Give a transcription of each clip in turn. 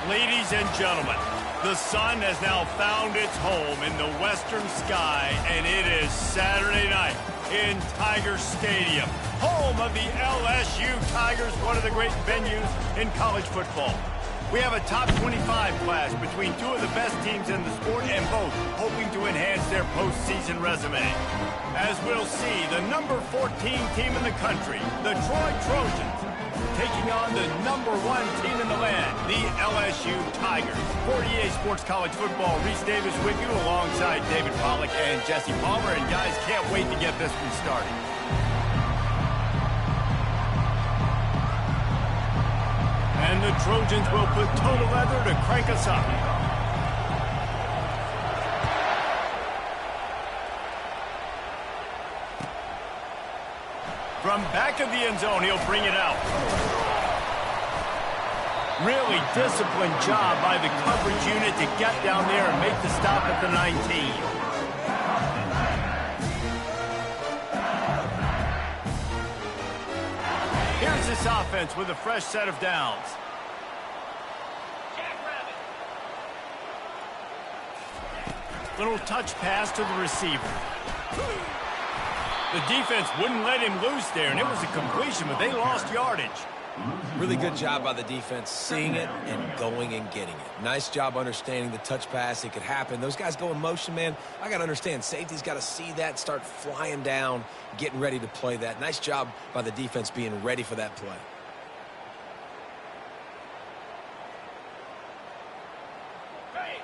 Ladies and gentlemen, the sun has now found its home in the western sky, and it is Saturday night in Tiger Stadium, home of the LSU Tigers, one of the great venues in college football. We have a top 25 class between two of the best teams in the sport, and both hoping to enhance their postseason resume. As we'll see, the number 14 team in the country, the Troy Trojans, taking on the number 1 team in the land, the LSU Tigers. For EA Sports College Football, Reese Davis with you alongside David Pollack and Jesse Palmer. And guys, can't wait to get this one started. And the Trojans will put toe to leather to crank us up. From back of the end zone, he'll bring it out. Really disciplined job by the coverage unit to get down there and make the stop at the 19. Here's this offense with a fresh set of downs. Little touch pass to the receiver. The defense wouldn't let him loose there, and it was a completion, but they lost yardage. Really good job by the defense, seeing it and going and getting it. Nice job understanding the touch pass. It could happen. Those guys go in motion, man. I got to understand, safety's got to see that, start flying down, getting ready to play that. Nice job by the defense being ready for that play.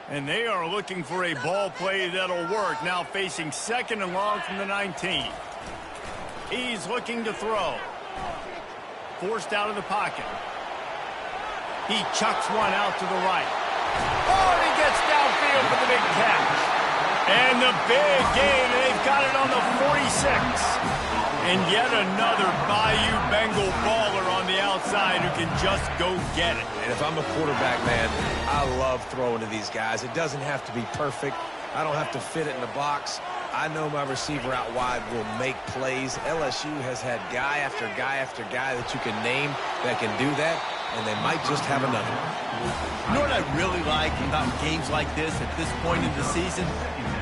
And they are looking for a ball play that'll work. Now facing 2nd and long from the 19. He's looking to throw. Forced out of the pocket. He chucks one out to the right. Oh, and he gets downfield for the big catch. And the big gain, and they've got it on the 46. And yet another Bayou Bengal baller on the outside who can just go get it. And if I'm a quarterback, man, I love throwing to these guys. It doesn't have to be perfect. I don't have to fit it in the box. I know my receiver out wide will make plays. LSU has had guy after guy after guy that you can name that can do that, and they might just have another one. You know what I really like about games like this at this point in the season?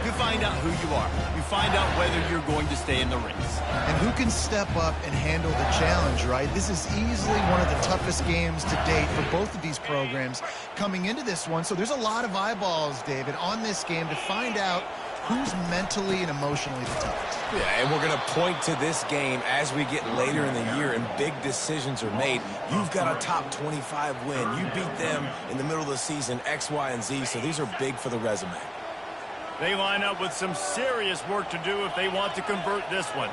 You find out who you are. You find out whether you're going to stay in the race. And who can step up and handle the challenge, right? This is easily one of the toughest games to date for both of these programs coming into this one. So there's a lot of eyeballs, David, on this game to find out who's mentally and emotionally the toughest. Yeah, and we're going to point to this game as we get later in the year and big decisions are made. You've got a top 25 win. You beat them in the middle of the season, X, Y, and Z, so these are big for the resume. They line up with some serious work to do if they want to convert this one.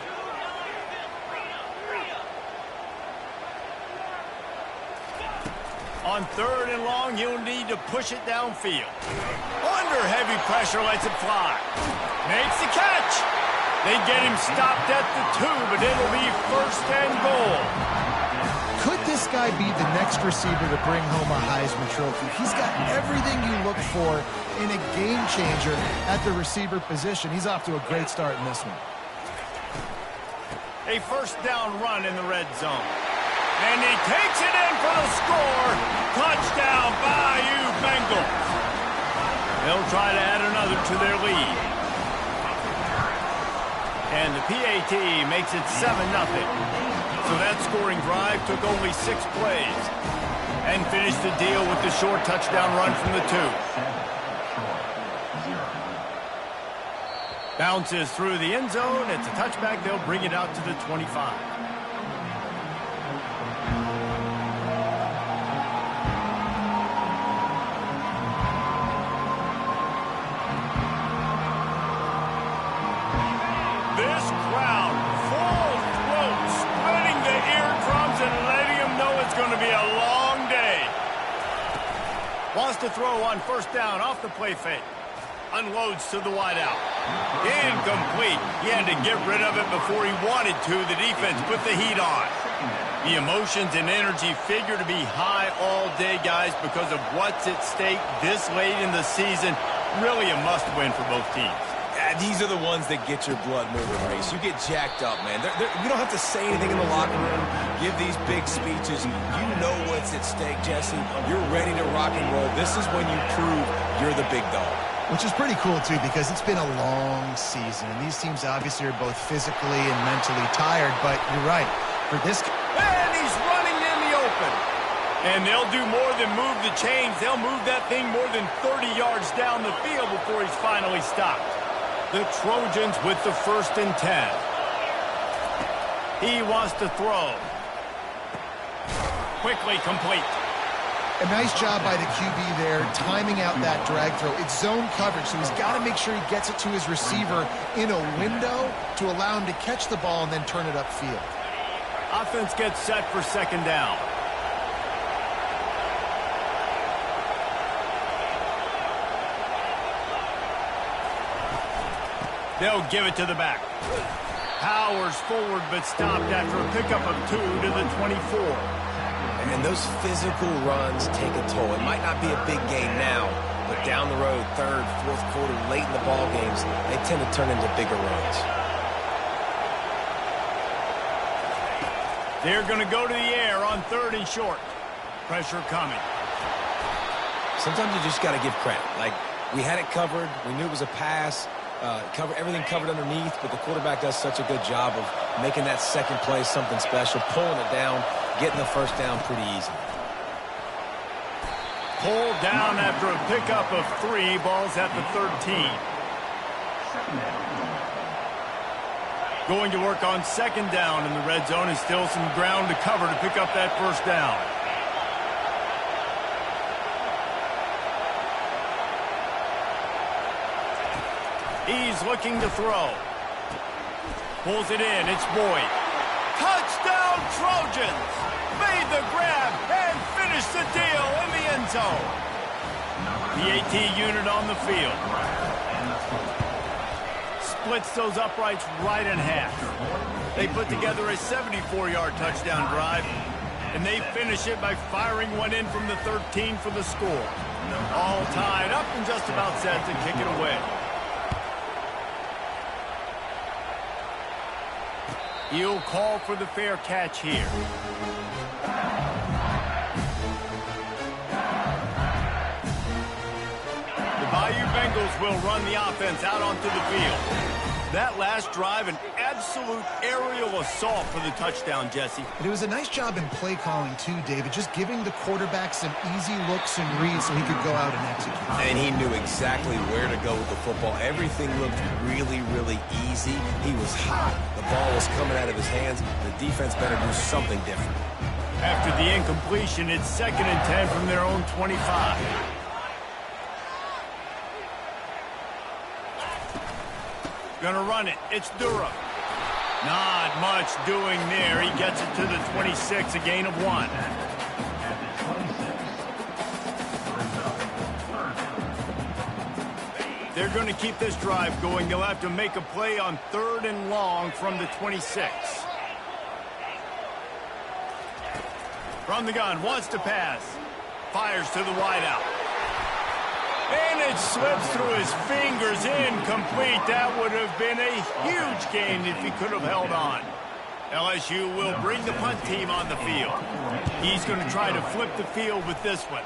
On 3rd and long, you'll need to push it downfield. Under heavy pressure, lets it fly. Makes the catch. They get him stopped at the 2, but it'll be 1st and goal. Could this guy be the next receiver to bring home a Heisman Trophy? He's got everything you look for in a game changer at the receiver position. He's off to a great start in this one. A 1st down run in the red zone. And he takes it in for the score. Touchdown, Bayou Bengals. They'll try to add another to their lead. And the PAT makes it 7-0. So that scoring drive took only 6 plays. And finished the deal with the short touchdown run from the 2. Bounces through the end zone. It's a touchback. They'll bring it out to the 25. Wants to throw on 1st down off the play fake. Unloads to the wideout. Incomplete. He had to get rid of it before he wanted to. The defense put the heat on. The emotions and energy figure to be high all day, guys, because of what's at stake this late in the season. Really a must-win for both teams. These are the ones that get your blood moving, Reese. You get jacked up, man. You don't have to say anything in the locker room, give these big speeches. You know what's at stake, Jesse. You're ready to rock and roll. This is when you prove you're the big dog. Which is pretty cool, too, because it's been a long season. And these teams obviously are both physically and mentally tired, but you're right. For this... And he's running in the open. And they'll do more than move the chains. They'll move that thing more than 30 yards down the field before he's finally stopped. The Trojans with the 1st and 10. He wants to throw. Quickly complete. A nice job by the QB there, timing out that drag throw. It's zone coverage, so he's got to make sure he gets it to his receiver in a window to allow him to catch the ball and then turn it upfield. Offense gets set for 2nd down. They'll give it to the back. Powers forward, but stopped after a pickup of 2 to the 24. And those physical runs take a toll. It might not be a big game now, but down the road, 3rd, 4th quarter, late in the ball games, they tend to turn into bigger runs. They're going to go to the air on 3rd and short. Pressure coming. Sometimes you just got to give credit. Like, we had it covered. We knew it was a pass. Everything covered underneath, but the quarterback does such a good job of making that second play something special, pulling it down, getting the 1st down pretty easy. Pulled down after a pickup of 3, balls at the 13. Going to work on 2nd down in the red zone, and still some ground to cover to pick up that 1st down. He's looking to throw. Pulls it in. It's Boyd. Touchdown, Trojans! Made the grab and finished the deal in the end zone. The AT unit on the field. Splits those uprights right in half. They put together a 74-yard touchdown drive, and they finish it by firing one in from the 13 for the score. All tied up and just about set to kick it away. He'll call for the fair catch here. The Bayou Bengals will run the offense out onto the field. That last drive, an absolute aerial assault for the touchdown, Jesse. And it was a nice job in play calling, too, David, just giving the quarterback some easy looks and reads so he could go out and execute. And he knew exactly where to go with the football. Everything looked really, really easy. He was hot. The ball was coming out of his hands. The defense better do something different. After the incompletion, it's 2nd and 10 from their own 25. Gonna run it. It's Durham. Not much doing there. He gets it to the 26, a gain of 1. They're going to keep this drive going. They'll have to make a play on 3rd and long from the 26. From the gun, wants to pass. Fires to the wideout. And it slips through his fingers, incomplete. That would have been a huge gain if he could have held on. LSU will bring the punt team on the field. He's going to try to flip the field with this one.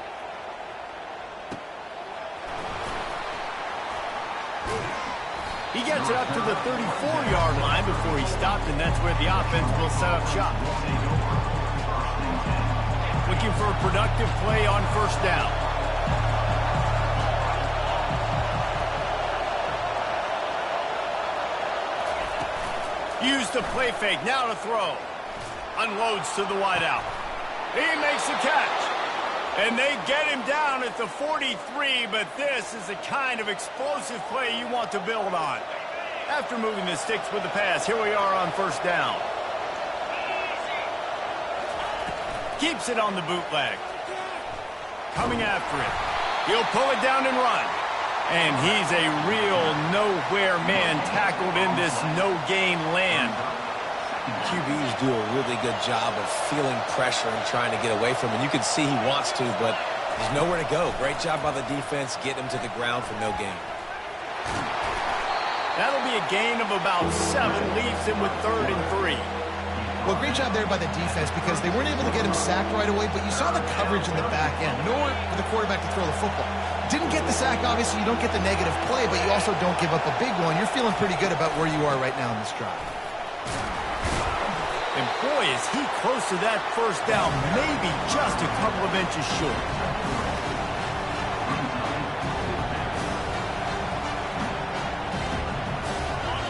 He gets it up to the 34-yard line before he stopped, and that's where the offense will set up shop. Looking for a productive play on 1st down. Use the play fake, now to throw. Unloads to the wideout. He makes the catch. And they get him down at the 43, but this is the kind of explosive play you want to build on. After moving the sticks with the pass, here we are on 1st down. Keeps it on the bootleg. Coming after it. He'll pull it down and run. And he's a real nowhere man tackled in this no-gain land. QBs do a really good job of feeling pressure and trying to get away from him. You can see he wants to, but there's nowhere to go. Great job by the defense getting him to the ground for no gain. That'll be a gain of about 7, leaves him with 3rd and 3. Well, great job there by the defense because they weren't able to get him sacked right away, but you saw the coverage in the back end. Nowhere for the quarterback to throw the football. Didn't get the sack, obviously. You don't get the negative play, but you also don't give up a big one. You're feeling pretty good about where you are right now in this drive. And boy, is he close to that first down, maybe just a couple of inches short.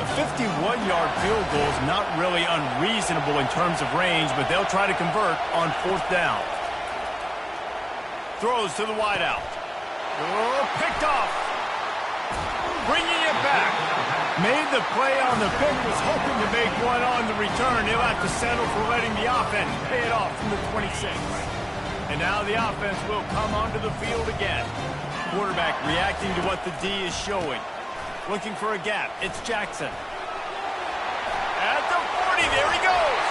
A 51-yard field goal is not really unreasonable in terms of range, but they'll try to convert on 4th down. Throws to the wideout. Oh, picked off. Bringing it back. Made the play on the pick, was hoping to make one on the return. He'll have to settle for letting the offense pay it off from the 26. And now the offense will come onto the field again. Quarterback reacting to what the D is showing. Looking for a gap. It's Jackson. At the 40, there he goes.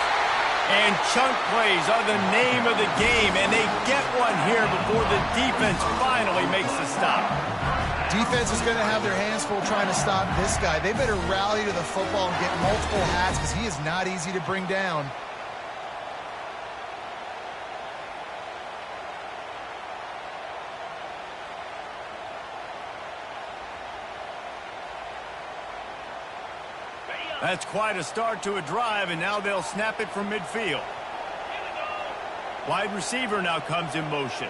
And chunk plays are the name of the game, and they get one here before the defense finally makes the stop. Defense is going to have their hands full trying to stop this guy. They better rally to the football and get multiple hats because he is not easy to bring down. That's quite a start to a drive, and now they'll snap it from midfield. Wide receiver now comes in motion.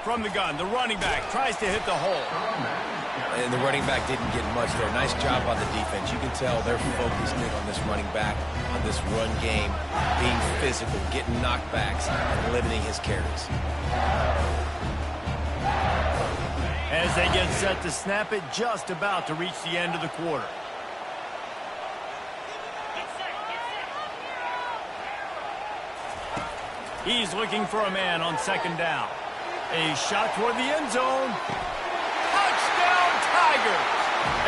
From the gun, the running back tries to hit the hole. And the running back didn't get much there. Nice job by the defense. You can tell they're focused in on this running back, on this run game, being physical, getting knockbacks, and limiting his carries. As they get set to snap it, just about to reach the end of the quarter. He's looking for a man on 2nd down. A shot toward the end zone. Touchdown, Tigers!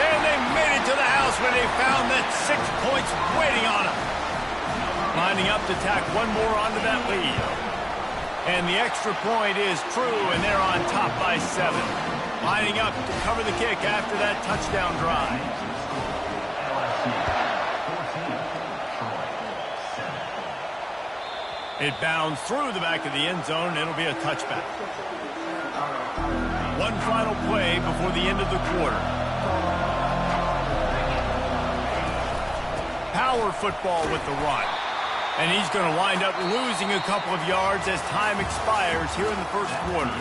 And they made it to the house when they found that 6 points waiting on them. Lining up to tack one more onto that lead. And the extra point is true, and they're on top by 7. Lining up to cover the kick after that touchdown drive. It bounds through the back of the end zone, and it'll be a touchback. One final play before the end of the quarter. Power football with the run. And he's going to wind up losing a couple of yards as time expires here in the first quarter.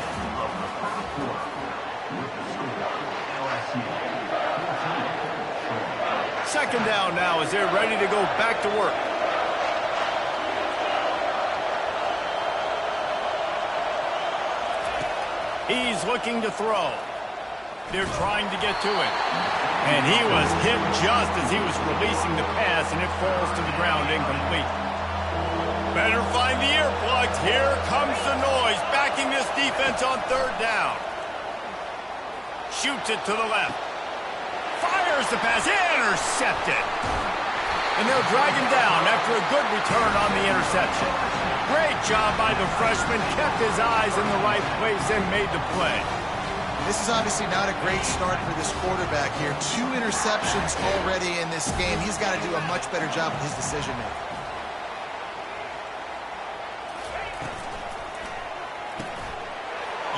Second down now as they're ready to go back to work. He's looking to throw. They're trying to get to him. And he was hit just as he was releasing the pass, and it falls to the ground incomplete. Better find the earplugs. Here comes the noise, backing this defense on 3rd down. Shoots it to the left. Fires the pass, intercepted. And they'll drag him down after a good return on the interception. Great job by the freshman, kept his eyes in the right place and made the play. This is obviously not a great start for this quarterback here. 2 interceptions already in this game. He's got to do a much better job with his decision-making.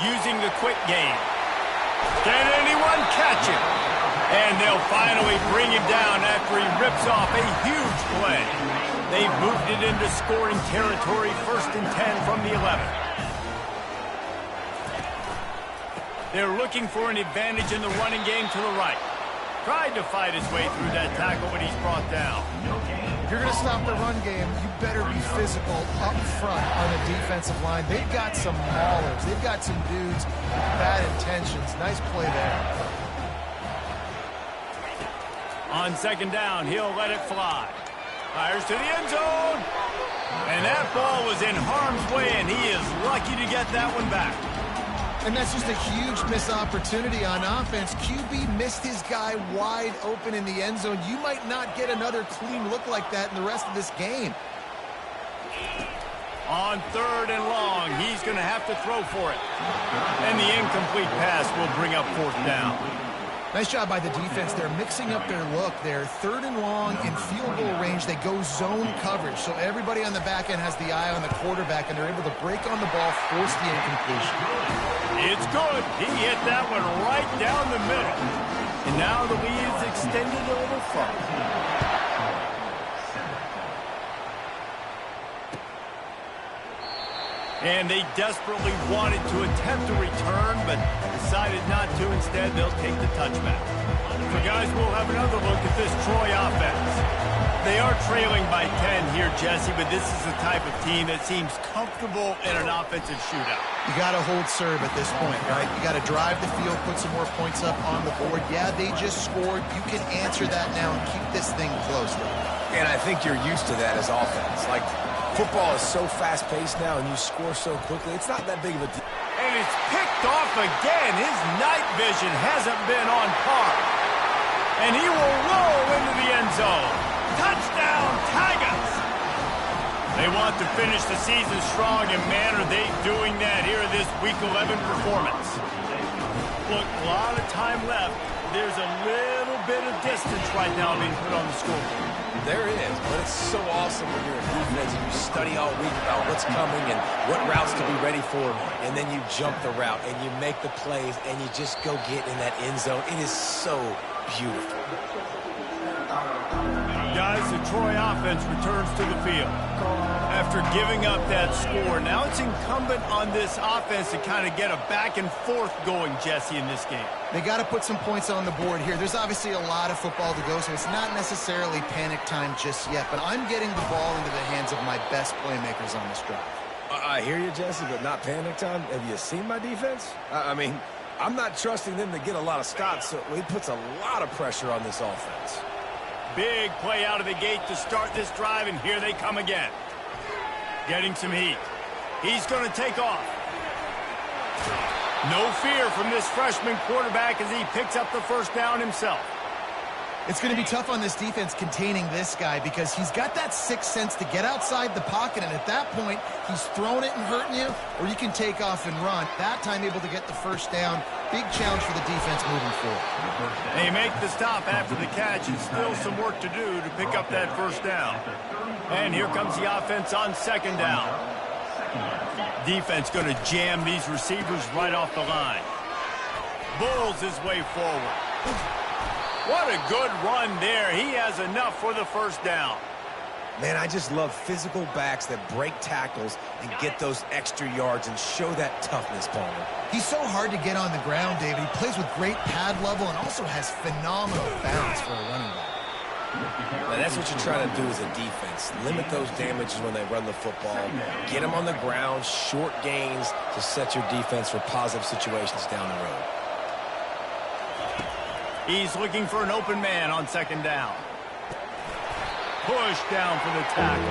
Using the quick game. Can anyone catch him? And they'll finally bring him down after he rips off a huge play. They've moved it into scoring territory, 1st and 10 from the 11. They're looking for an advantage in the running game to the right. Tried to fight his way through that tackle, but he's brought down. If you're going to stop the run game, you better be physical up front on the defensive line. They've got some maulers. They've got some dudes with bad intentions. Nice play there. On 2nd down, he'll let it fly. Fires to the end zone. And that ball was in harm's way, and he is lucky to get that one back. And that's just a huge missed opportunity on offense. QB missed his guy wide open in the end zone. You might not get another clean look like that in the rest of this game. On 3rd and long, he's going to have to throw for it. And the incomplete pass will bring up 4th down. Nice job by the defense. They're mixing up their look. They're 3rd and long in field goal range. They go zone coverage. So everybody on the back end has the eye on the quarterback, and they're able to break on the ball, force the incompletion. It's good. He hit that one right down the middle. And now the lead is extended a little further. And they desperately wanted to attempt a return, but decided not to. Instead, they'll take the touchback. So, guys, we'll have another look at this Troy offense. They are trailing by 10 here, Jesse, but this is the type of team that seems comfortable in an offensive shootout. You got to hold serve at this point, right? You got to drive the field, put some more points up on the board. Yeah, they just scored. You can answer that now and keep this thing close. And I think you're used to that as offense. Like, football is so fast-paced now, and you score so quickly. It's not that big of a deal. And it's picked off again. His night vision hasn't been on par. And he will roll into the end zone. Touchdown, Tigers! They want to finish the season strong, and man, are they doing that here in this Week 11 performance. Look, a lot of time left. There's a little bit of distance right now being put on the scoreboard. There is, but it's so awesome when you're a defense and you study all week about what's coming and what routes to be ready for, and then you jump the route and you make the plays and you just go get in that end zone. It is so beautiful. Guys, the Troy offense returns to the field. After giving up that score, now it's incumbent on this offense to kind of get a back and forth going, Jesse, in this game. They got to put some points on the board here. There's obviously a lot of football to go, so it's not necessarily panic time just yet, but I'm getting the ball into the hands of my best playmakers on this drive. I hear you, Jesse, but not panic time. Have you seen my defense? I mean, I'm not trusting them to get a lot of stops, so it puts a lot of pressure on this offense. Big play out of the gate to start this drive, and here they come again. Getting some heat. He's going to take off. No fear from this freshman quarterback as he picks up the first down himself. It's going to be tough on this defense containing this guy because he's got that sixth sense to get outside the pocket, and at that point, he's throwing it and hurting you, or you can take off and run. That time able to get the first down. Big challenge for the defense moving forward. They make the stop after the catch, and still some work to do to pick up that first down. And here comes the offense on second down. Defense going to jam these receivers right off the line. Bulls his way forward. What a good run there. He has enough for the first down. Man, I just love physical backs that break tackles and get those extra yards and show that toughness, Palmer. He's so hard to get on the ground, David. He plays with great pad level and also has phenomenal balance for a running back. Now, that's what you try to do as a defense. Limit those damages when they run the football. Get them on the ground, short gains to set your defense for positive situations down the road. He's looking for an open man on second down. Push down for the tackle.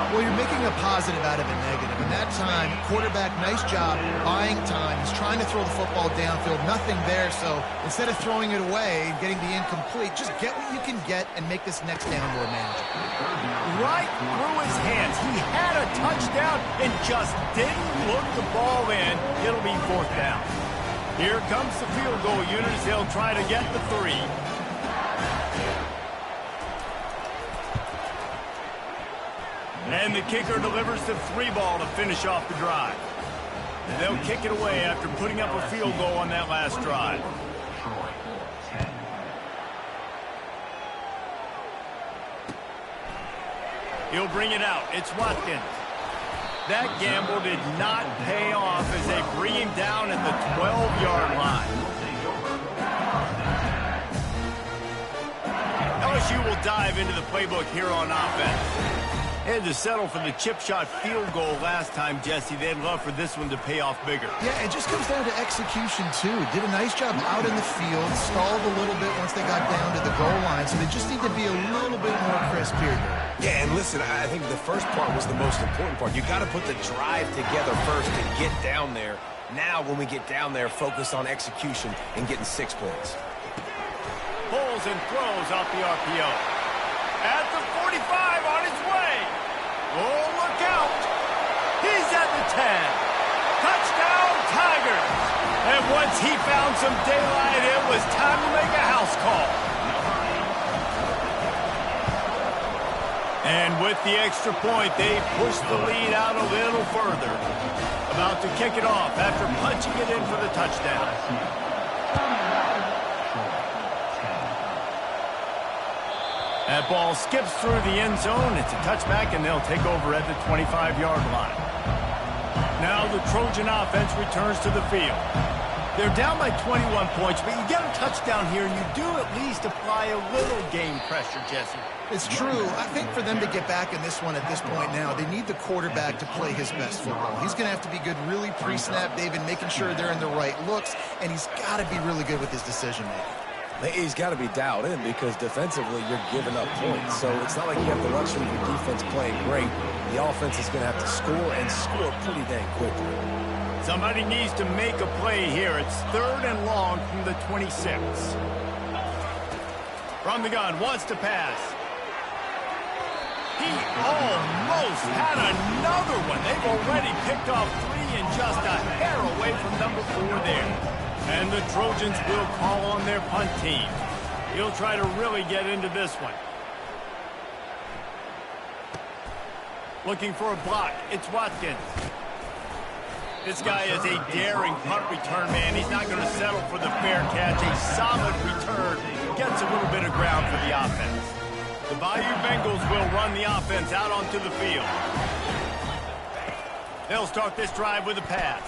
Well, you're making a positive out of a negative. And that time, quarterback, nice job buying time. He's trying to throw the football downfield. Nothing there, so instead of throwing it away and getting the incomplete, just get what you can get and make this next down more manageable. Right through his hands. He had a touchdown and just didn't look the ball in. It'll be fourth down. Here comes the field goal unit as they'll try to get the 3. And the kicker delivers the 3 ball to finish off the drive. And they'll kick it away after putting up a field goal on that last drive. He'll bring it out. It's Watkins. That gamble did not pay off as they bring him down at the 12-yard line. LSU will dive into the playbook here on offense. Had to settle for the chip shot field goal last time, Jesse. They'd love for this one to pay off bigger. Yeah, it just comes down to execution, too. Did a nice job out in the field, stalled a little bit once they got down to the goal line, so they just need to be a little bit more crisp here. Yeah, and listen, I think the first part was the most important part. You got to put the drive together first to get down there. Now, when we get down there, focus on execution and getting 6 points. Pulls and throws off the RPO. At the 45 on his way. Oh, look out. He's at the 10. Touchdown, Tigers. And once he found some daylight, it was time to And with the extra point, they push the lead out a little further. About to kick it off after punching it in for the touchdown. That ball skips through the end zone. It's a touchback, and they'll take over at the 25-yard line. Now the Trojan offense returns to the field. They're down by 21 points, but you get a touchdown here, and you do at least apply a little game pressure, Jesse. It's true. I think for them to get back in this one at this point now, they need the quarterback to play his best football. He's going to have to be good really pre-snap, David, making sure they're in the right looks, and he's got to be really good with his decision-making. He's got to be dialed in because defensively you're giving up points. So it's not like you have the luxury of your defense playing great. The offense is going to have to score and score pretty dang quickly. Somebody needs to make a play here. It's 3rd and long from the 26. From the gun, wants to pass. He almost had another one. They've already picked off 3 and just a hair away from number 4 there. And the Trojans will call on their punt team. He'll try to really get into this one. Looking for a block. It's Watkins. This guy is a daring punt return man. He's not going to settle for the fair catch. A solid return. Gets a little bit of ground for the offense. The Bayou Bengals will run the offense out onto the field. They'll start this drive with a pass.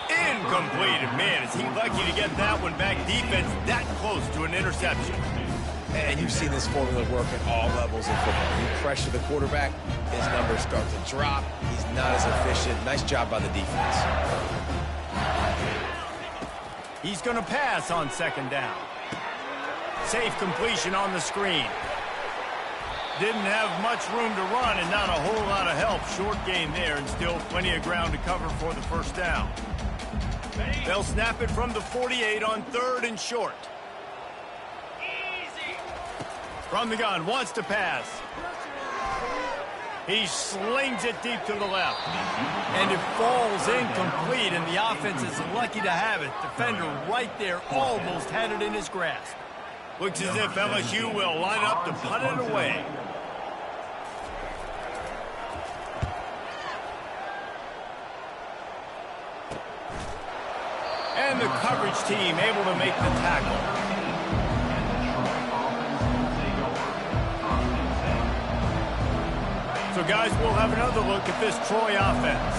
Incomplete. Man, is he lucky to get that one back. Defense that close to an interception. And you've seen this formula work at all levels of football. You pressure the quarterback, his numbers start to drop. He's not as efficient. Nice job by the defense. He's going to pass on 2nd down. Safe completion on the screen. Didn't have much room to run and not a whole lot of help. Short game there and still plenty of ground to cover for the 1st down. They'll snap it from the 48 on 3rd and short. From the gun, wants to pass. He slings it deep to the left. And it falls incomplete, and the offense is lucky to have it. Defender right there almost had it in his grasp. Looks as if LSU will line up to punt it away. And the coverage team able to make the tackle. So, guys, we'll have another look at this Troy offense.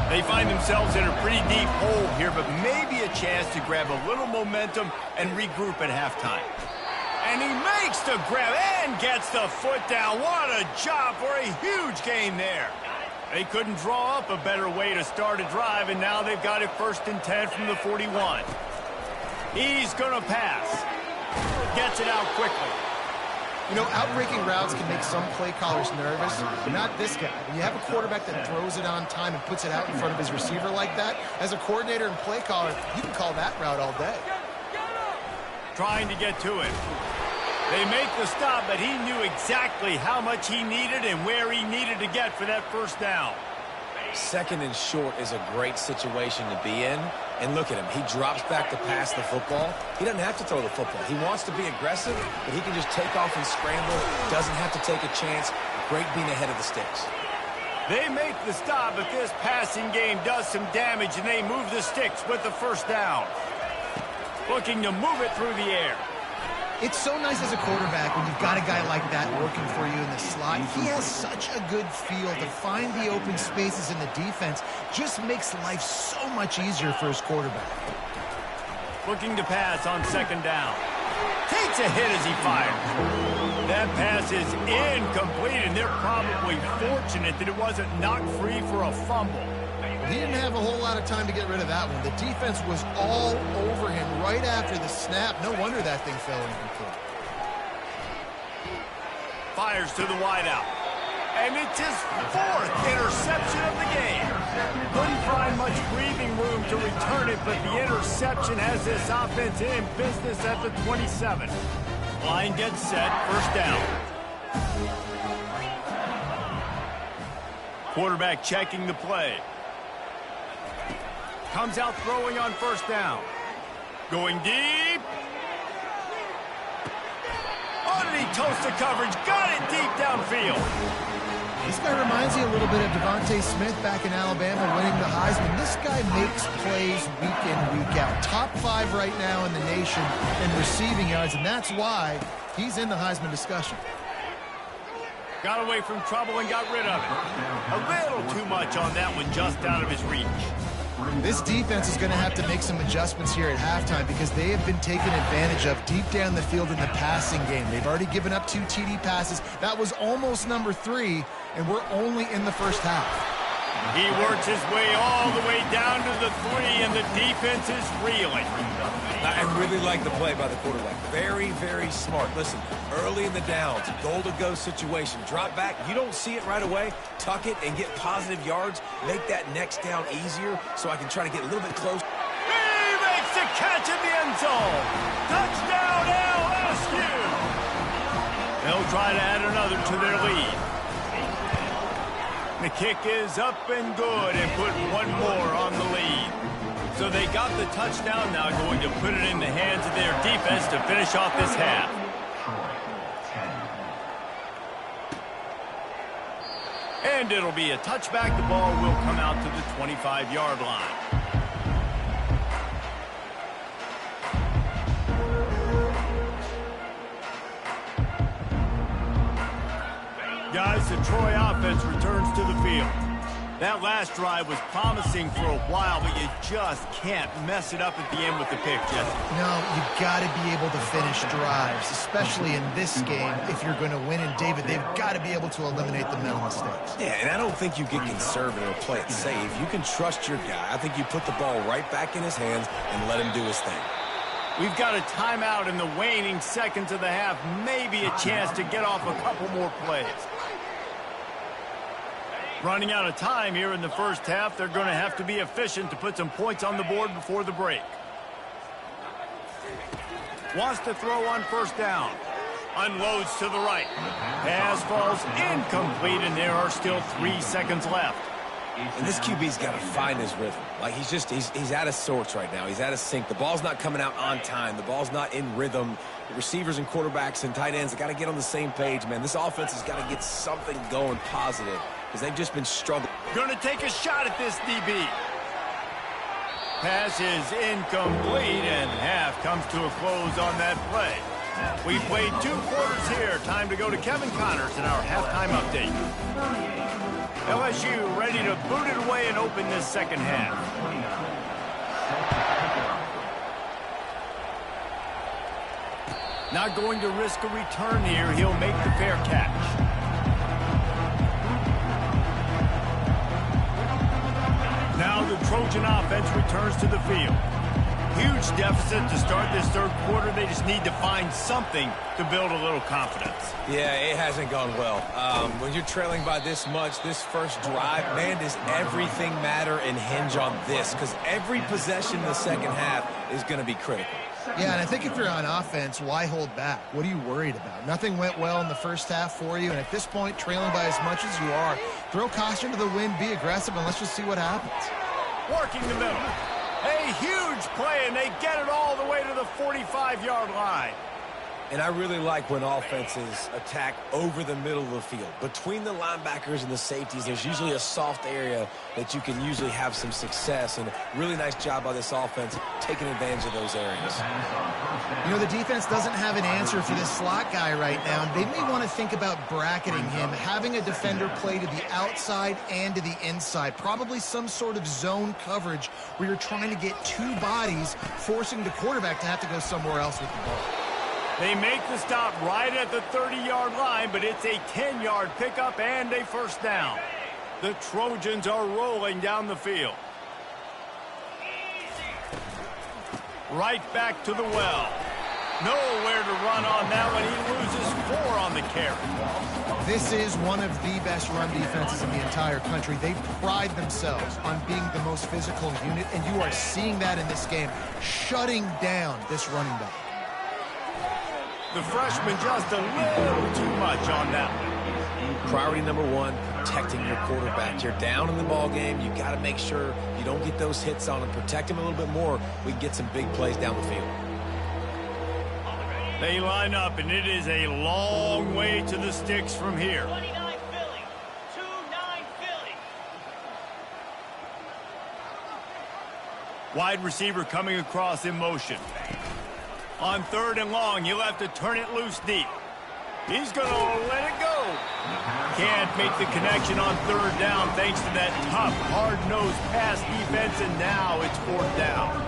They find themselves in a pretty deep hole here, but maybe a chance to grab a little momentum and regroup at halftime. And he makes the grab and gets the foot down. What a job for a huge gain there. They couldn't draw up a better way to start a drive, and now they've got it 1st and 10 from the 41. He's going to pass. Gets it out quickly. You know, outbreaking routes can make some play callers nervous, but not this guy. When you have a quarterback that throws it on time and puts it out in front of his receiver like that, as a coordinator and play caller, you can call that route all day. Trying to get to it. They make the stop, but he knew exactly how much he needed and where he needed to get for that 1st down. 2nd and short is a great situation to be in. And look at him. He drops back to pass the football. He doesn't have to throw the football. He wants to be aggressive, but he can just take off and scramble. Doesn't have to take a chance. Great being ahead of the sticks. They make the stop, but this passing game does some damage, and they move the sticks with the 1st down. Looking to move it through the air. It's so nice as a quarterback when you've got a guy like that working for you in the slot. He has such a good feel to find the open spaces in the defense. Just makes life so much easier for his quarterback. Looking to pass on 2nd down. Takes a hit as he fires. That pass is incomplete, and they're probably fortunate that it wasn't knocked free for a fumble. He didn't have a whole lot of time to get rid of that one. The defense was all over him right after the snap. No wonder that thing fell incomplete. Fires to the wideout. And it's his 4th interception of the game. Couldn't find much breathing room to return it, but the interception has this offense in business at the 27. Line gets set, 1st down. Quarterback checking the play. Comes out throwing on 1st down. Going deep. did he toast the coverage? Got it deep downfield. This guy reminds you a little bit of Devontae Smith back in Alabama winning the Heisman. This guy makes plays week in, week out. Top 5 right now in the nation in receiving yards, and that's why he's in the Heisman discussion. Got away from trouble and got rid of it. A little too much on that one, just out of his reach. This defense is going to have to make some adjustments here at halftime because they have been taken advantage of deep down the field in the passing game. They've already given up 2 TD passes. That was almost number 3, and we're only in the first half. He works his way all the way down to the 3, and the defense is reeling. I really like the play by the quarterback. Very, very smart. Listen, early in the downs, goal-to-go situation. Drop back. You don't see it right away. Tuck it and get positive yards. Make that next down easier so I can try to get a little bit close. He makes the catch in the end zone. Touchdown, LSU. They'll try to add another to their lead. The kick is up and good and put one more on the lead. So they got the touchdown, now going to put it in the hands of their defense to finish off this half. And it'll be a touchback. The ball will come out to the 25-yard line. Guys, the Troy offense returns to the field. That last drive was promising for a while, but you just can't mess it up at the end with the pick, Jesse. No, you've got to be able to finish drives, especially in this game. If you're going to win, and David, they've got to be able to eliminate the mental mistakes. Yeah, and I don't think you get conservative or play it safe. You can trust your guy. I think you put the ball right back in his hands and let him do his thing. We've got a timeout in the waning seconds of the half. Maybe a chance to get off a couple more plays. Running out of time here in the first half. They're going to have to be efficient to put some points on the board before the break. Wants to throw on first down. Unloads to the right. Pass falls incomplete, and there are still 3 seconds left. And this QB's got to find his rhythm. Like, he's out of sorts right now. He's out of sync. The ball's not coming out on time. The ball's not in rhythm. The receivers and quarterbacks and tight ends, they got to get on the same page, man. This offense has got to get something going positive because they've just been struggling. Going to take a shot at this DB. Pass is incomplete, and half comes to a close on that play. We played 2 quarters here. Time to go to Kevin Connors in our halftime update. LSU ready to boot it away and open this second half. Not going to risk a return here. He'll make the fair catch. Now the Trojan offense returns to the field. Huge deficit to start this third quarter. They just need to find something to build a little confidence. Yeah, it hasn't gone well. When you're trailing by this much, this first drive, man, does everything matter and hinge on this? Because every possession in the second half is going to be critical. Yeah, and I think if you're on offense, why hold back? What are you worried about? Nothing went well in the first half for you, and at this point, trailing by as much as you are, throw caution to the wind, be aggressive, and let's just see what happens. Working the middle. A huge play, and they get it all the way to the 45-yard line. And I really like when offenses attack over the middle of the field. Between the linebackers and the safeties, there's usually a soft area that you can usually have some success. And a really nice job by this offense taking advantage of those areas. You know, the defense doesn't have an answer for this slot guy right now. They may want to think about bracketing him, having a defender play to the outside and to the inside. Probably some sort of zone coverage where you're trying to get 2 bodies, forcing the quarterback to have to go somewhere else with the ball. They make the stop right at the 30-yard line, but it's a 10-yard pickup and a first down. The Trojans are rolling down the field. Right back to the well. Nowhere to run on that one. He loses 4 on the carry. This is one of the best run defenses in the entire country. They pride themselves on being the most physical unit, and you are seeing that in this game, shutting down this running back. The freshman just a little too much on that one. Priority number 1, protecting your quarterback. You're down in the ball game. You got to make sure you don't get those hits on him. Protect him a little bit more. We can get some big plays down the field. They line up, and it is a long way to the sticks from here. 29 Philly. 2-9 Philly. Wide receiver coming across in motion. On 3rd and long, he'll have to turn it loose deep. He's going to let it go. Can't make the connection on 3rd down thanks to that tough, hard-nosed pass defense, and now it's 4th down.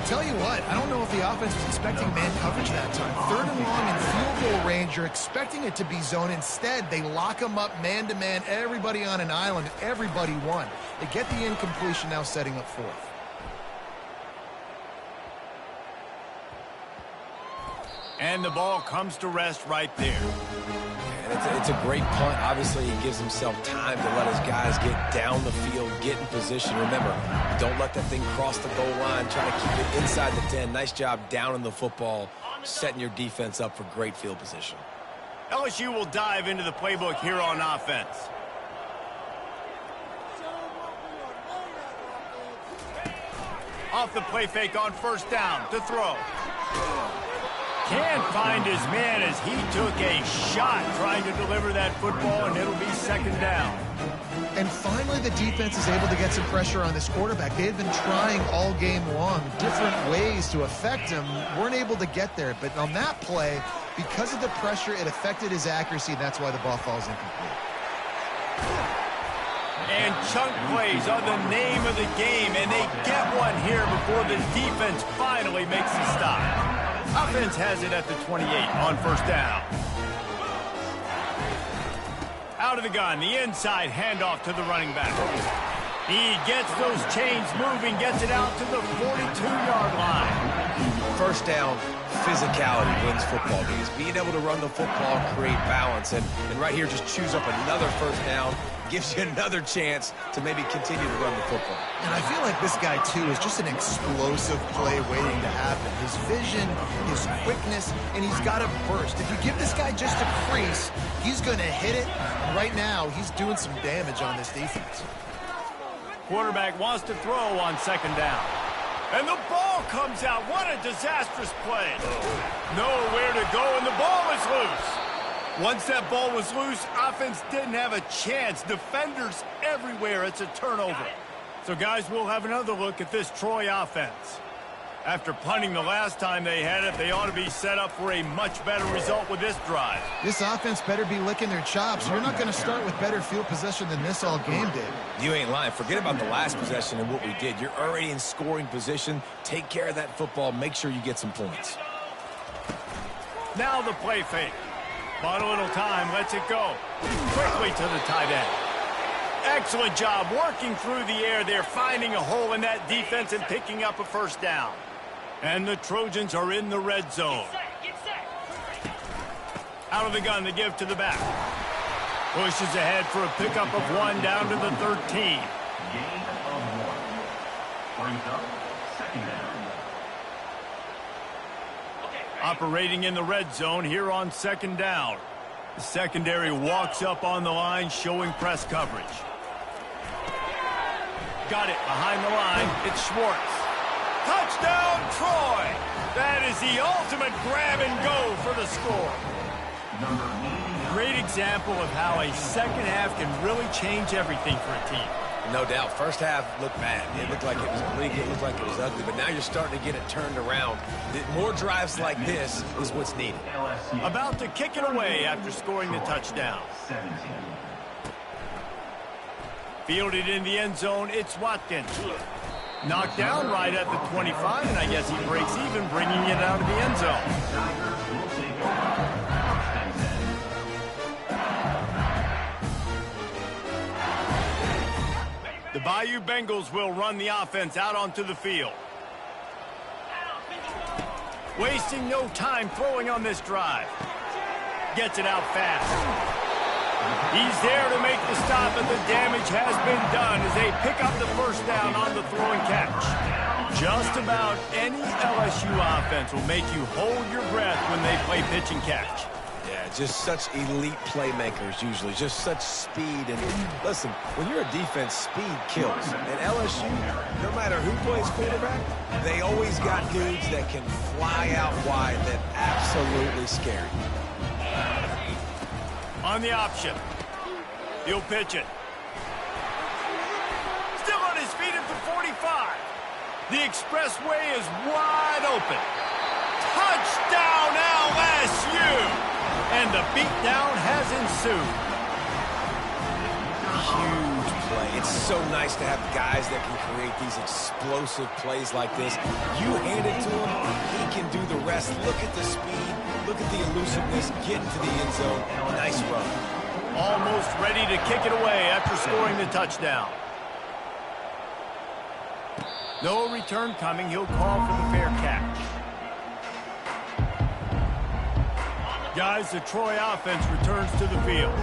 Tell you what, I don't know if the offense was expecting man coverage that time. 3rd and long in field goal range, you're expecting it to be zone. Instead, they lock them up man-to-man, everybody on an island, everybody won. They get the incompletion, now setting up 4th. And the ball comes to rest right there. And it's a great punt. Obviously, he gives himself time to let his guys get down the field, get in position. Remember, don't let that thing cross the goal line. Try to keep it inside the 10. Nice job down in the football, setting your defense up for great field position. LSU will dive into the playbook here on offense. Off the play fake on 1st down to throw. Can't find his man as he took a shot trying to deliver that football, and it'll be 2nd down. And finally, the defense is able to get some pressure on this quarterback. They've been trying all game long different ways to affect him. Weren't able to get there. But on that play, because of the pressure, it affected his accuracy, and that's why the ball falls incomplete. And chunk plays are the name of the game, and they get one here before the defense finally makes a stop. Offense has it at the 28 on 1st down. Out of the gun, the inside handoff to the running back. He gets those chains moving, gets it out to the 42-yard line. 1st down, physicality wins football games. Being able to run the football, create balance. And right here, just choose up another 1st down. Gives you another chance to maybe continue to run the football. And I feel like this guy, too, is just an explosive play waiting to happen. His vision, his quickness, and he's got a burst. If you give this guy just a crease, he's going to hit it. And right now, he's doing some damage on this defense. Quarterback wants to throw on 2nd down. And the ball comes out. What a disastrous play. Nowhere to go, and the ball is loose. Once that ball was loose, offense didn't have a chance. Defenders everywhere. It's a turnover. So, guys, we'll have another look at this Troy offense. After punting the last time they had it, they ought to be set up for a much better result with this drive. This offense better be licking their chops. You're not going to start with better field possession than this all game did. You ain't lying. Forget about the last possession and what we did. You're already in scoring position. Take care of that football. Make sure you get some points. Now the play fake. Bought a little time, lets it go. Quickly to the tight end. Excellent job working through the air there, finding a hole in that defense and picking up a 1st down. And the Trojans are in the red zone. Get set. Out of the gun, the give to the back. Pushes ahead for a pickup of 1 down to the 13. Gain of 1. Brings up 2nd down. Operating in the red zone here on 2nd down. The secondary walks up on the line, showing press coverage. Got it behind the line. It's Schwartz. Touchdown, Troy! That is the ultimate grab and go for the score. Great example of how a 2nd half can really change everything for a team. No doubt. 1st half looked bad. It looked like it was bleak. It looked like it was ugly. But now you're starting to get it turned around. More drives like this is what's needed. About to kick it away after scoring the touchdown. Fielded in the end zone, it's Watkins. Knocked down right at the 25, and I guess he breaks even, bringing it out of the end zone. The Bayou Bengals will run the offense out onto the field. Wasting no time throwing on this drive. Gets it out fast. He's there to make the stop, and the damage has been done as they pick up the 1st down on the throw and catch. Just about any LSU offense will make you hold your breath when they play pitch and catch. Yeah, just such elite playmakers usually, just such speed. And listen, when you're a defense, speed kills. And LSU, no matter who plays quarterback, they always got dudes that can fly out wide that absolutely scare you. On the option. He'll pitch it. Still on his feet at the 45. The expressway is wide open. Touchdown LSU! And the beatdown has ensued. Huge play. It's so nice to have guys that can create these explosive plays like this. You hand it to him, he can do the rest. Look at the speed. Look at the elusiveness. Get into the end zone. Nice run. Almost ready to kick it away after scoring the touchdown. No return coming. He'll call for the fair catch. Guys, the Troy offense returns to the field.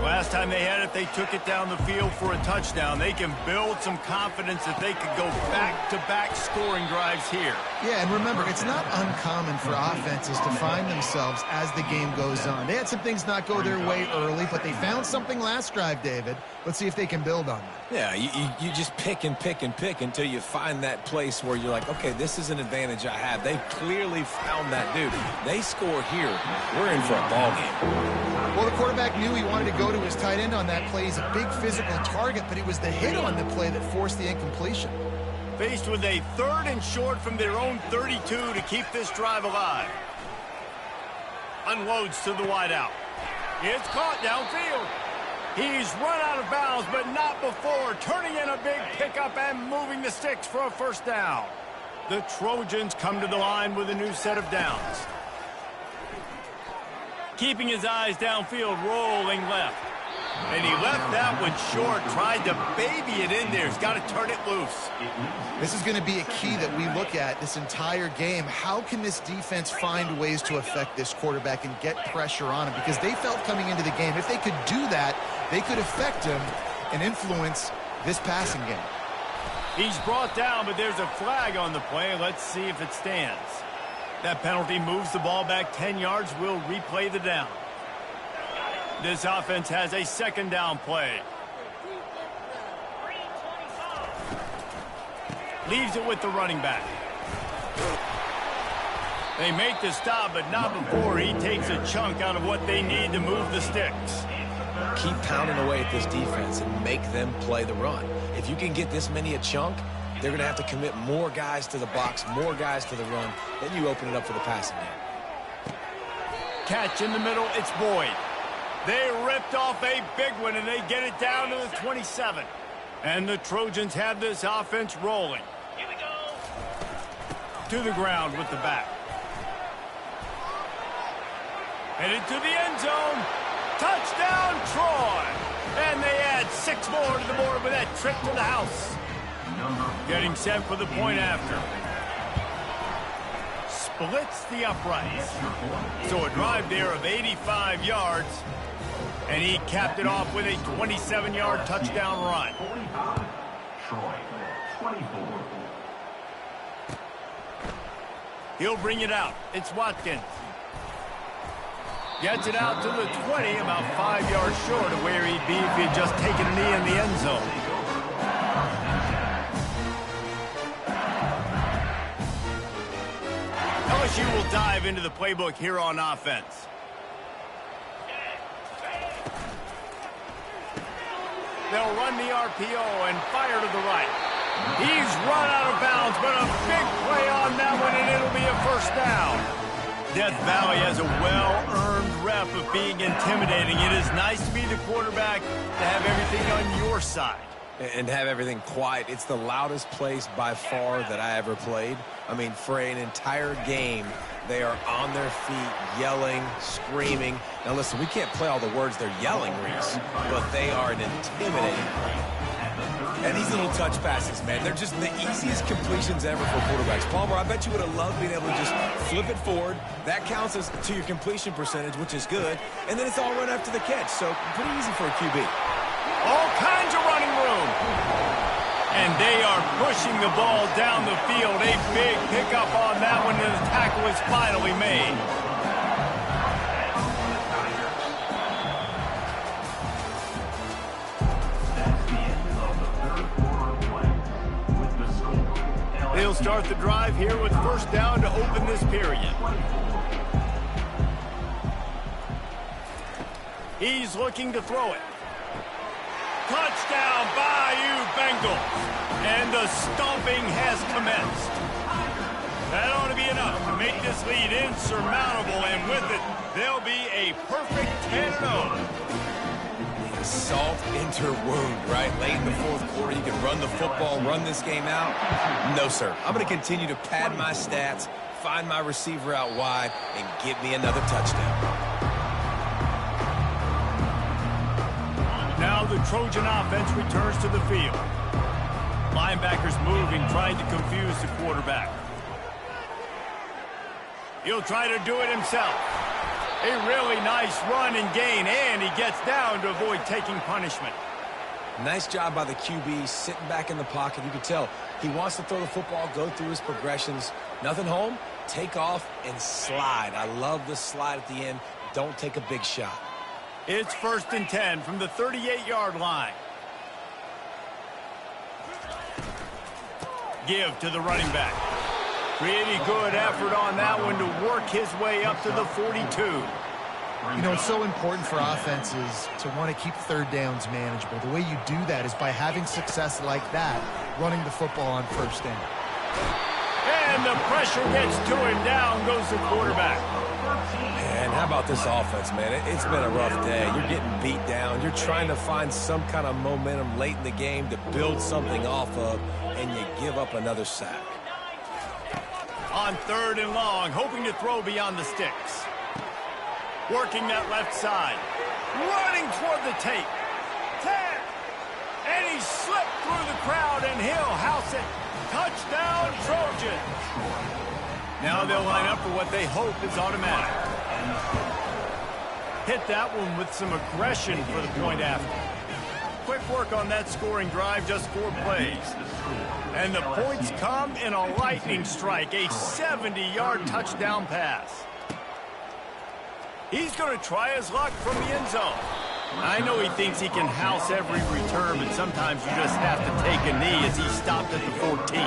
Last time they had it, they took it down the field for a touchdown. They can build some confidence that they could go back-to-back scoring drives here. Yeah, and remember, it's not uncommon for offenses to find themselves as the game goes on. They had some things not go their way early, but they found something last drive, David. Let's see if they can build on that. Yeah, you just pick and pick and pick until you find that place where you're like, okay, this is an advantage I have. They've clearly found that dude. They score here. We're in for a ball game. Well, the quarterback knew he wanted to go to his tight end on that play. He's a big physical target, but it was the hit on the play that forced the incompletion. Faced with a 3rd and short from their own 32 to keep this drive alive. Unloads to the wideout. It's caught downfield. He's run out of bounds, but not before turning in a big pickup and moving the sticks for a first down. The Trojans come to the line with a new set of downs. Keeping his eyes downfield, rolling left. And he left that one short, tried to baby it in there. He's got to turn it loose. This is going to be a key that we look at this entire game. How can this defense find ways to affect this quarterback and get pressure on him? Because they felt coming into the game, if they could do that, they could affect him and influence this passing game. He's brought down, but there's a flag on the play. Let's see if it stands. That penalty moves the ball back 10 yards. We'll replay the down. This offense has a second down play. Leaves it with the running back. They make the stop, but not before he takes a chunk out of what they need to move the sticks. Keep pounding away at this defense and make them play the run. If you can get this many a chunk, they're going to have to commit more guys to the box, more guys to the run. Then you open it up for the passing game. Catch in the middle, it's Boyd. They ripped off a big one, and they get it down to the 27. And the Trojans have this offense rolling. Here we go. To the ground with the back. Headed to the end zone. Touchdown, Troy. And they add 6 more to the board with that trip to the house. Getting set for the point after. Splits the uprights. So a drive there of 85 yards. And he capped it off with a 27-yard touchdown run. 45, Troy, 24. He'll bring it out. It's Watkins. Gets it out to the 20, about 5 yards short of where he'd be if he'd just taken a knee in the end zone. LSU will dive into the playbook here on offense. They'll run the RPO and fire to the right. He's run out of bounds, but a big play on that one, and it'll be a first down. Death Valley has a well-earned rep of being intimidating. It is nice to be the quarterback, to have everything on your side. And have everything quiet. It's the loudest place by far that I ever played. I mean, for an entire game, they are on their feet, yelling, screaming. Now, listen, we can't play all the words they're yelling, Reese, but they are an intimidating. And these little touch passes, man, they're just the easiest completions ever for quarterbacks. Palmer, I bet you would have loved being able to just flip it forward. That counts as to your completion percentage, which is good. And then it's all run after the catch, so pretty easy for a QB. All kinds of running room. And they are pushing the ball down the field. A big pickup on that one, and the tackle is finally made. he'll start the drive here with first down to open this period. He's looking to throw it. Touchdown, Bayou Bengals. And the stomping has commenced. That ought to be enough to make this lead insurmountable, and with it, they'll be a perfect 10-0. Salt into wound, right? Late in the fourth quarter, you can run the football, run this game out. No, sir. I'm going to continue to pad my stats, find my receiver out wide, and get me another touchdown. Now the Trojan offense returns to the field. Linebackers moving, trying to confuse the quarterback. He'll try to do it himself. A really nice run and gain, and he gets down to avoid taking punishment. Nice job by the QB, sitting back in the pocket. You can tell he wants to throw the football, go through his progressions. Nothing home, take off, and slide. I love the slide at the end. Don't take a big shot. It's 1st and 10 from the 38-yard line. Give to the running back. Pretty good effort on that one to work his way up to the 42. You know, it's so important for offenses to want to keep third downs manageable. The way you do that is by having success like that, running the football on first down. And the pressure gets to him. Down goes the quarterback. And how about this offense, man? It's been a rough day. You're getting beat down. You're trying to find some kind of momentum late in the game to build something off of, and you give up another sack. On 3rd and long, hoping to throw beyond the sticks. Working that left side. Running toward the tape. 10. And he slipped through the crowd, and he'll house it. Touchdown, Trojans. Now they'll line up for what they hope is automatic. Hit that one with some aggression for the point after. Quick work on that scoring drive, just 4 plays. And the points come in a lightning strike, a 70-yard touchdown pass. He's going to try his luck from the end zone. I know he thinks he can house every return, but sometimes you just have to take a knee as he stopped at the 14.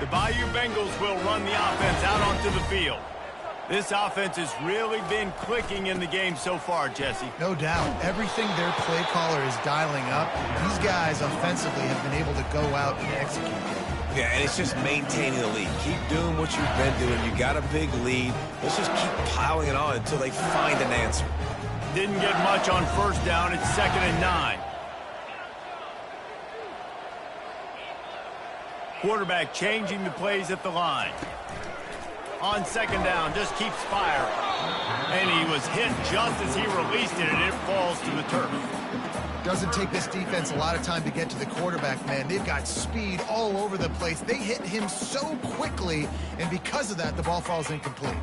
The Bayou Bengals will run the offense out onto the field. This offense has really been clicking in the game so far, Jesse. No doubt. Everything their play caller is dialing up, these guys offensively have been able to go out and execute. Yeah, and it's just maintaining the lead. Keep doing what you've been doing. You got a big lead. Let's just keep piling it on until they find an answer. Didn't get much on first down. It's 2nd and 9. Quarterback changing the plays at the line. On 2nd down, just keeps firing. And he was hit just as he released it, and it falls to the turf. Doesn't take this defense a lot of time to get to the quarterback, man. They've got speed all over the place. They hit him so quickly, and because of that, the ball falls incomplete.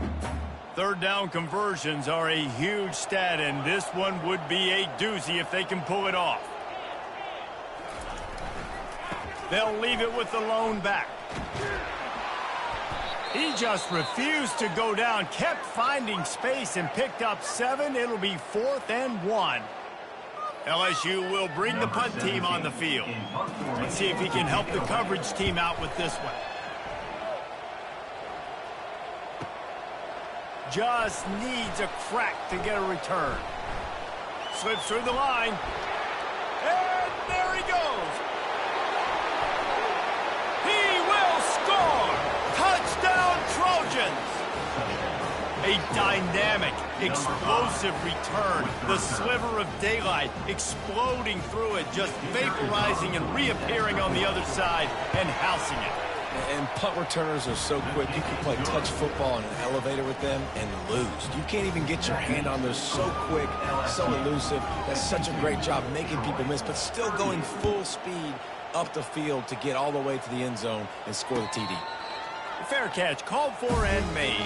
3rd down conversions are a huge stat, and this one would be a doozy if they can pull it off. They'll leave it with the lone back. He just refused to go down, kept finding space, and picked up 7. It'll be 4th and 1. LSU will bring the punt team on the field. Let's see if he can help the coverage team out with this one. Just needs a crack to get a return. Slips through the line. And there he goes. He will score. Touchdown, Trojans. A dynamic, explosive return. The sliver of daylight exploding through it, just vaporizing and reappearing on the other side and housing it. And punt returners are so quick. You can play touch football in an elevator with them and lose. You can't even get your hand on them. So quick, so elusive. That's such a great job making people miss, but still going full speed up the field to get all the way to the end zone and score the TD. Fair catch, called for and made.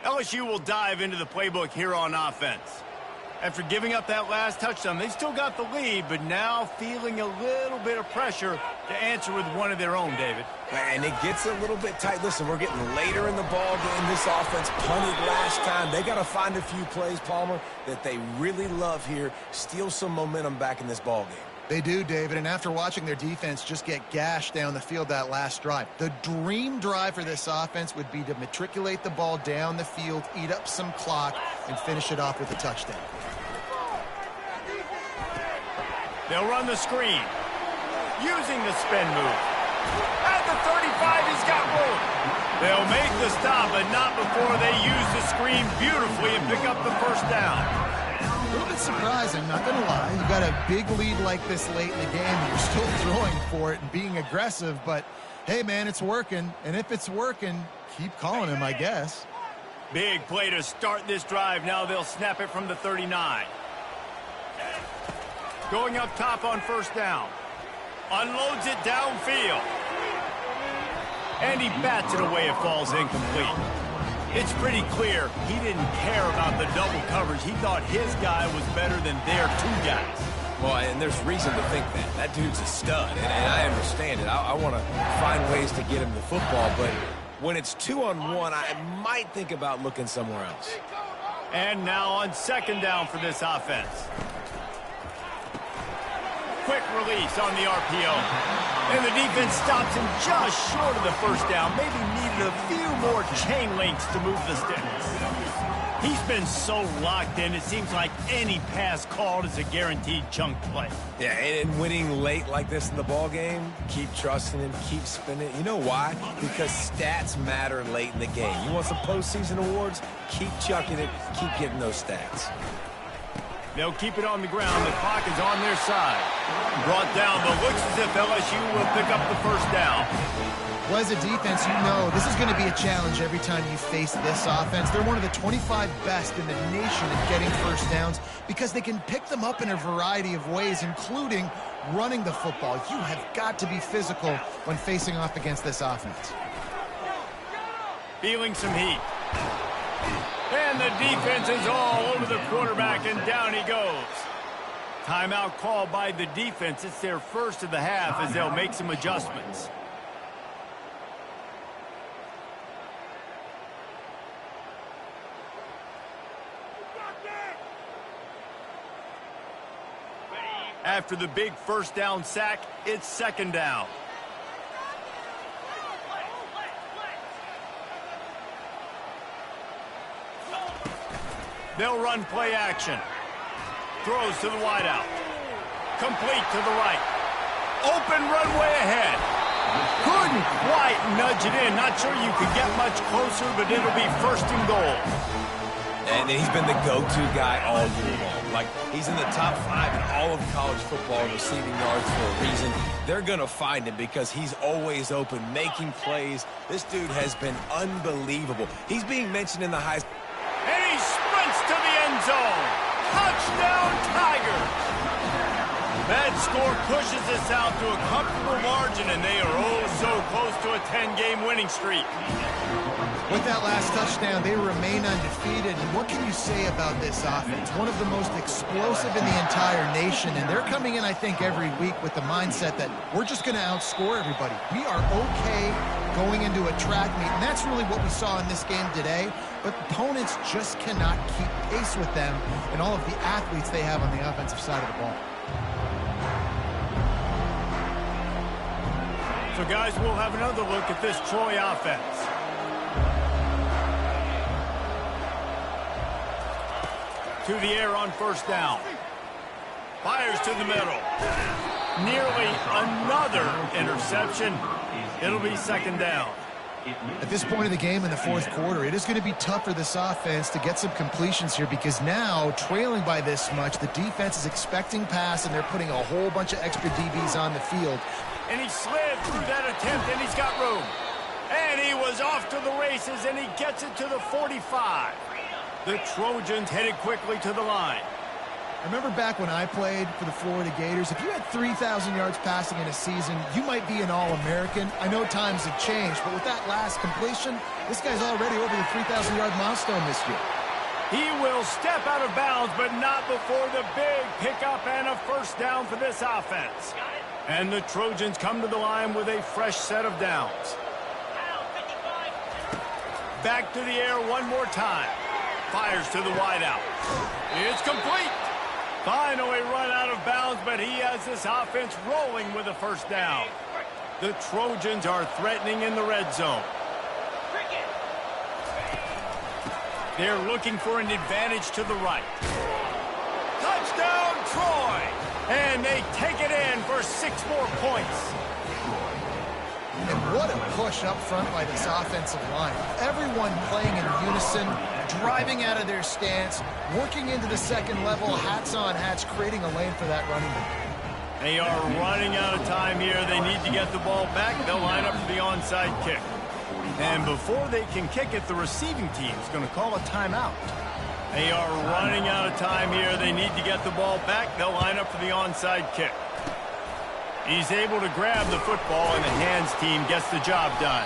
LSU will dive into the playbook here on offense. After giving up that last touchdown, they still got the lead, but now feeling a little bit of pressure to answer with one of their own, David. And it gets a little bit tight. Listen, we're getting later in the ball game. This offense punted last time. They got to find a few plays, Palmer, that they really love here. Steal some momentum back in this ball game. They do, David, and after watching their defense just get gashed down the field that last drive, the dream drive for this offense would be to matriculate the ball down the field, eat up some clock, and finish it off with a touchdown. They'll run the screen, using the spin move. At the 35, he's got room. They'll make the stop, but not before they use the screen beautifully and pick up the first down. A little bit surprising, not going to lie. You got a big lead like this late in the game, and you're still throwing for it and being aggressive. But, hey, man, it's working. And if it's working, keep calling him, I guess. Big play to start this drive. Now they'll snap it from the 39. Going up top on first down. Unloads it downfield. And he bats it away. It falls incomplete. It's pretty clear he didn't care about the double coverage. He thought his guy was better than their two guys. Well, and there's reason to think that. That dude's a stud, and I understand it. I want to find ways to get him the football, but when it's 2-on-1, I might think about looking somewhere else. And now on second down for this offense. Quick release on the RPO. And the defense stops him just short of the first down. Maybe needed a few more chain links to move the sticks. He's been so locked in, it seems like any pass called is a guaranteed chunk play. Yeah, and winning late like this in the ball game, keep trusting him, keep spinning. You know why? Because stats matter late in the game. You want some postseason awards? Keep chucking it, keep getting those stats. They'll keep it on the ground. The clock is on their side. Brought down, but looks as if LSU will pick up the first down. Well, as a defense, you know this is going to be a challenge every time you face this offense. They're one of the 25 best in the nation at getting first downs because they can pick them up in a variety of ways, including running the football. You have got to be physical when facing off against this offense. Feeling some heat. And the defense is all over the quarterback, and down he goes. Timeout called by the defense. It's their first of the half as they'll make some adjustments. After the big first down sack, it's second down. They'll run play action. Throws to the wideout. Complete to the right. Open runway ahead. Couldn't quite nudge it in. Not sure you could get much closer, but it'll be first and goal. And he's been the go-to guy all year long. Like, he's in the top 5 in all of college football receiving yards for a reason. They're going to find him because he's always open, making plays. This dude has been unbelievable. He's being mentioned in the Heisman. And he sprints to the end zone. Touchdown, Tigers. That score pushes us out to a comfortable margin, and they are oh so close to a 10-game winning streak. With that last touchdown, they remain undefeated. And what can you say about this offense? One of the most explosive in the entire nation, and they're coming in, I think, every week with the mindset that we're just going to outscore everybody. We are okay going into a track meet, and that's really what we saw in this game today. But opponents just cannot keep pace with them and all of the athletes they have on the offensive side of the ball. So, guys, we'll have another look at this Troy offense. To the air on first down. Fires to the middle. Nearly another interception. It'll be second down. At this point of the game in the fourth quarter, it is going to be tough for this offense to get some completions here because now, trailing by this much, the defense is expecting pass, and they're putting a whole bunch of extra DBs on the field. And he slid through that attempt, and he's got room. And he was off to the races, and he gets it to the 45. The Trojans headed quickly to the line. I remember back when I played for the Florida Gators, if you had 3,000 yards passing in a season, you might be an All-American. I know times have changed, but with that last completion, this guy's already over the 3,000-yard milestone this year. He will step out of bounds, but not before the big pickup and a first down for this offense. And the Trojans come to the line with a fresh set of downs. Back to the air one more time. Fires to the wideout. It's complete. Finally run out of bounds, but he has this offense rolling with a first down. The Trojans are threatening in the red zone. They're looking for an advantage to the right. Touchdown, Troy! And they take it in for 6 more points. And what a push up front by this offensive line. Everyone playing in unison, driving out of their stance, working into the second level, hats on hats, creating a lane for that running back. They are running out of time here. They need to get the ball back. They'll line up for the onside kick. And before they can kick it, the receiving team is going to call a timeout. They are running out of time here. They need to get the ball back. They'll line up for the onside kick. He's able to grab the football, and the hands team gets the job done.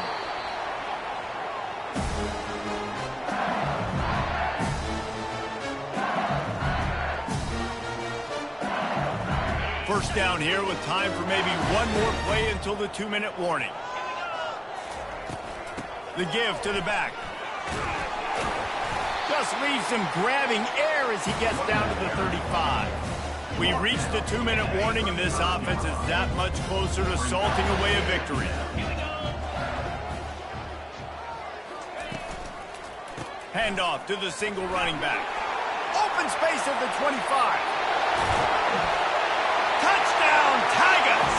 First down here with time for maybe one more play until the 2-minute warning. The give to the back. Just leaves him grabbing air as he gets down to the 35. We reached the 2-minute warning, and this offense is that much closer to salting away a victory. Handoff to the single running back. Open space at the 25. Touchdown, Tigers!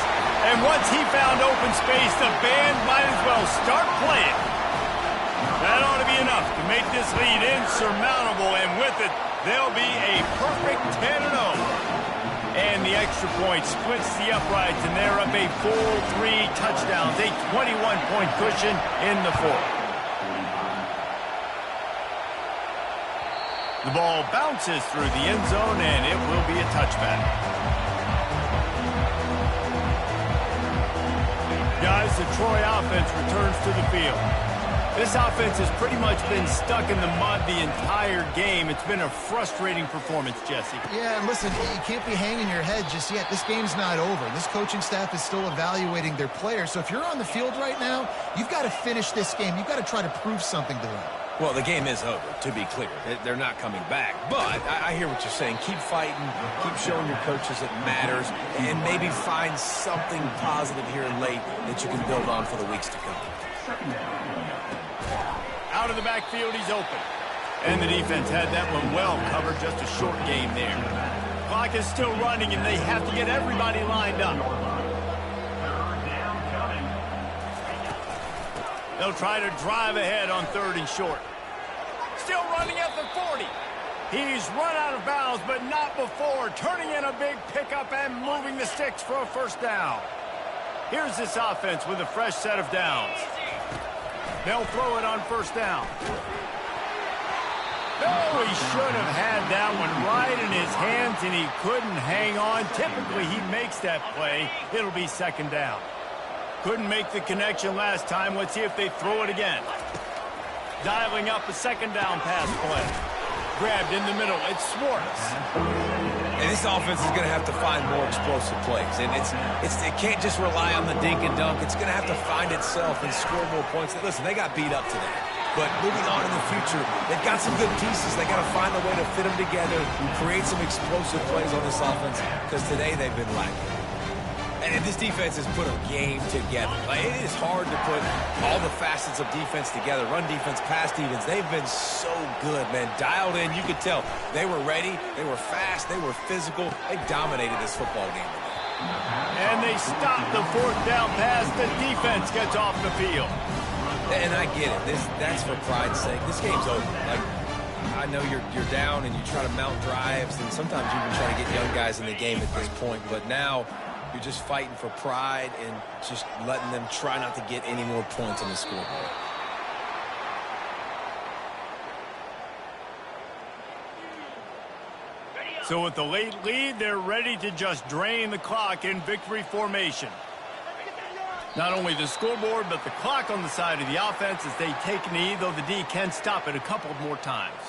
And once he found open space, the band might as well start playing. That ought to be enough to make this lead insurmountable, and with it, they'll be a perfect 10-0. And the extra point splits the uprights, and they're up a full 3 touchdowns, a 21-point cushion in the fourth. The ball bounces through the end zone, and it will be a touchback. Guys, the Troy offense returns to the field. This offense has pretty much been stuck in the mud the entire game. It's been a frustrating performance, Jesse. Yeah, and listen, you can't be hanging your head just yet. This game's not over. This coaching staff is still evaluating their players. So if you're on the field right now, you've got to finish this game. You've got to try to prove something to them. Well, the game is over, to be clear. They're not coming back. But I hear what you're saying. Keep fighting. Keep showing your coaches it matters. And maybe find something positive here late that you can build on for the weeks to come. Out of the backfield, he's open. And the defense had that one well covered. Just a short game there. Clock is still running, and they have to get everybody lined up. They'll try to drive ahead on 3rd and short. Still running at the 40. He's run out of bounds, but not before turning in a big pickup and moving the sticks for a first down. Here's this offense with a fresh set of downs. They'll throw it on first down. Oh, he should have had that one right in his hands, and he couldn't hang on. Typically, he makes that play. It'll be 2nd down. Couldn't make the connection last time. Let's see if they throw it again. Dialing up a 2nd down pass play. Grabbed in the middle. It's Schwartz. And this offense is going to have to find more explosive plays. And it can't just rely on the dink and dunk. It's going to have to find itself and score more points. Listen, they got beat up today. But moving on in the future, they've got some good pieces. They got to find a way to fit them together, create some explosive plays on this offense, because today they've been lacking. And this defense has put a game together. Like, it is hard to put all the facets of defense together. Run defense, pass defense. They've been so good, man. Dialed in. You could tell they were ready. They were fast. They were physical. They dominated this football game today. And they stop the 4th down pass. The defense gets off the field. And I get it. That's for pride's sake. This game's over. Like, I know you're down and you try to mount drives, and sometimes you even try to get young guys in the game at this point. But now you're just fighting for pride and just letting them try not to get any more points on the scoreboard. So with the late lead, they're ready to just drain the clock in victory formation. Not only the scoreboard, but the clock on the side of the offense as they take a knee, though the D can stop it a couple more times.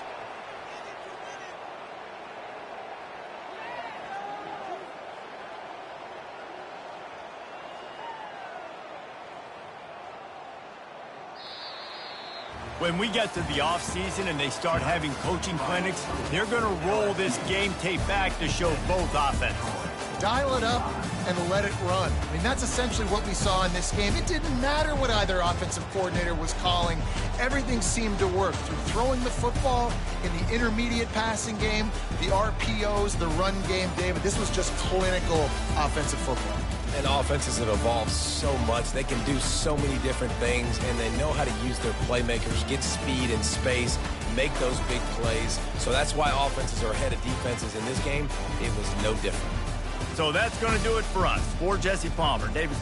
When we get to the offseason and they start having coaching clinics, they're going to roll this game tape back to show both offense. Dial it up and let it run. I mean, that's essentially what we saw in this game. It didn't matter what either offensive coordinator was calling. Everything seemed to work through throwing the football in the intermediate passing game, the RPOs, the run game, David. This was just clinical offensive football. And offenses have evolved so much. They can do so many different things, and they know how to use their playmakers, get speed and space, make those big plays. So that's why offenses are ahead of defenses in this game. It was no different. So that's going to do it for us. For Jesse Palmer, David